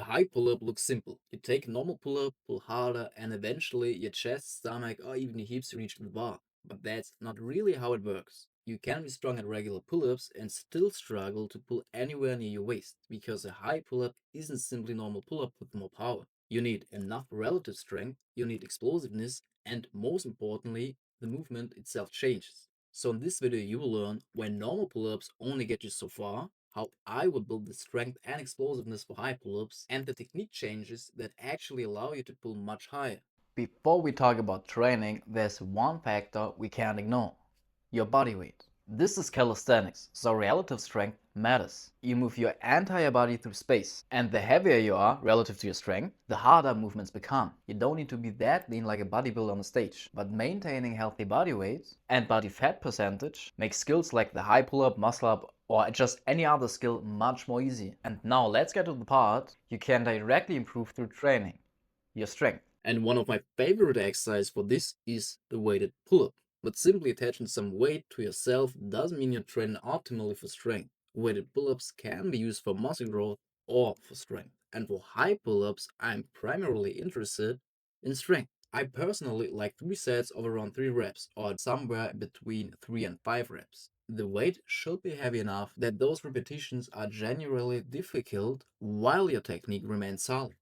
high pull-up looks simple. You take a normal pull-up, pull harder, and eventually your chest, stomach, or even your hips reach the bar. But that's not really how it works. You can be strong at regular pull-ups and still struggle to pull anywhere near your waist, because a high pull-up isn't simply normal pull-up with more power. You need enough relative strength, you need explosiveness, and most importantly, the movement itself changes. So in this video you will learn why normal pull-ups only get you so far, how I would build the strength and explosiveness for high pull-ups, and the technique changes that actually allow you to pull much higher. Before we talk about training, there's one factor we can't ignore: your body weight. This is calisthenics, so relative strength matters. You move your entire body through space, and the heavier you are relative to your strength, the harder movements become. You don't need to be that lean like a bodybuilder on a stage, but maintaining healthy body weight and body fat percentage makes skills like the high pull-up, muscle up, or just any other skill much more easy. And now let's get to the part you can directly improve through training: your strength. And one of my favorite exercises for this is the weighted pull-up. But simply attaching some weight to yourself doesn't mean you're training optimally for strength. Weighted pull-ups can be used for muscle growth or for strength. And for high pull-ups, I'm primarily interested in strength. I personally like 3 sets of around 3 reps, or somewhere between 3 and 5 reps. The weight should be heavy enough that those repetitions are genuinely difficult while your technique remains solid.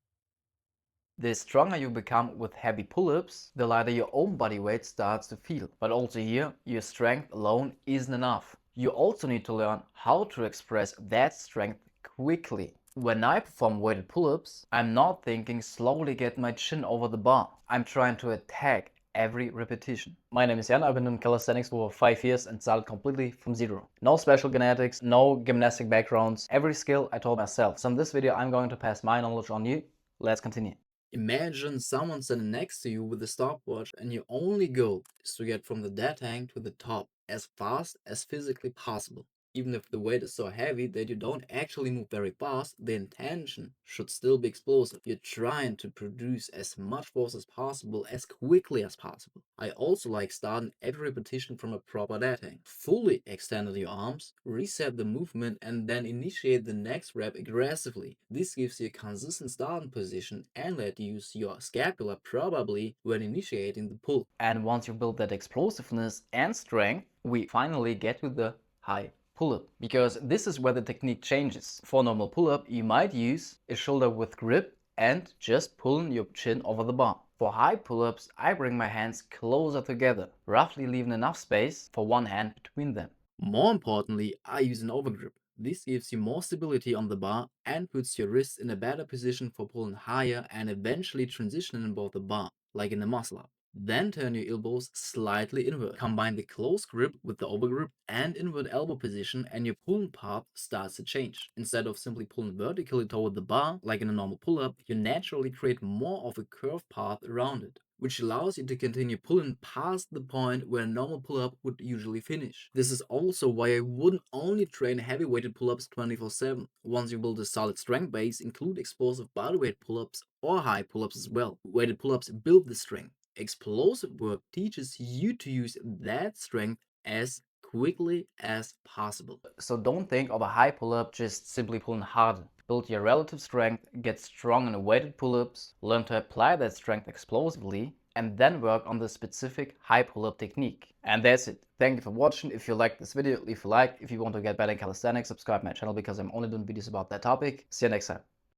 The stronger you become with heavy pull-ups, the lighter your own body weight starts to feel. But also here, your strength alone isn't enough. You also need to learn how to express that strength quickly. When I perform weighted pull-ups, I'm not thinking slowly get my chin over the bar. I'm trying to attack every repetition. My name is Jan, I've been doing calisthenics for over 5 years and started completely from zero. No special genetics, no gymnastic backgrounds. Every skill I taught myself. So in this video, I'm going to pass my knowledge on you. Let's continue. Imagine someone standing next to you with a stopwatch, and your only goal is to get from the dead hang to the top as fast as physically possible. Even if the weight is so heavy that you don't actually move very fast, the intention should still be explosive. You're trying to produce as much force as possible as quickly as possible. I also like starting every repetition from a proper dead hang. Fully extend your arms, reset the movement, and then initiate the next rep aggressively. This gives you a consistent starting position and let you use your scapula probably when initiating the pull. And once you build that explosiveness and strength, we finally get to the high pull-up, because this is where the technique changes. For normal pull-up, you might use a shoulder width grip and just pulling your chin over the bar. For high pull-ups, I bring my hands closer together, roughly leaving enough space for one hand between them. More importantly, I use an overgrip. This gives you more stability on the bar and puts your wrists in a better position for pulling higher and eventually transitioning above the bar, like in a muscle up. Then turn your elbows slightly inward. Combine the close grip with the overgrip and inward elbow position, and your pulling path starts to change. Instead of simply pulling vertically toward the bar, like in a normal pull-up, you naturally create more of a curved path around it, which allows you to continue pulling past the point where a normal pull-up would usually finish. This is also why I wouldn't only train heavy weighted pull-ups 24/7. Once you build a solid strength base, include explosive bodyweight pull-ups or high pull-ups as well. Weighted pull-ups build the strength. Explosive work teaches you to use that strength as quickly as possible. So don't think of a high pull-up just simply pulling harder. Build your relative strength, get strong in weighted pull-ups, learn to apply that strength explosively, and then work on the specific high pull-up technique. And that's it. Thank you for watching. If you liked this video, leave a like. If you want to get better in calisthenics, subscribe to my channel, because I'm only doing videos about that topic. See you next time.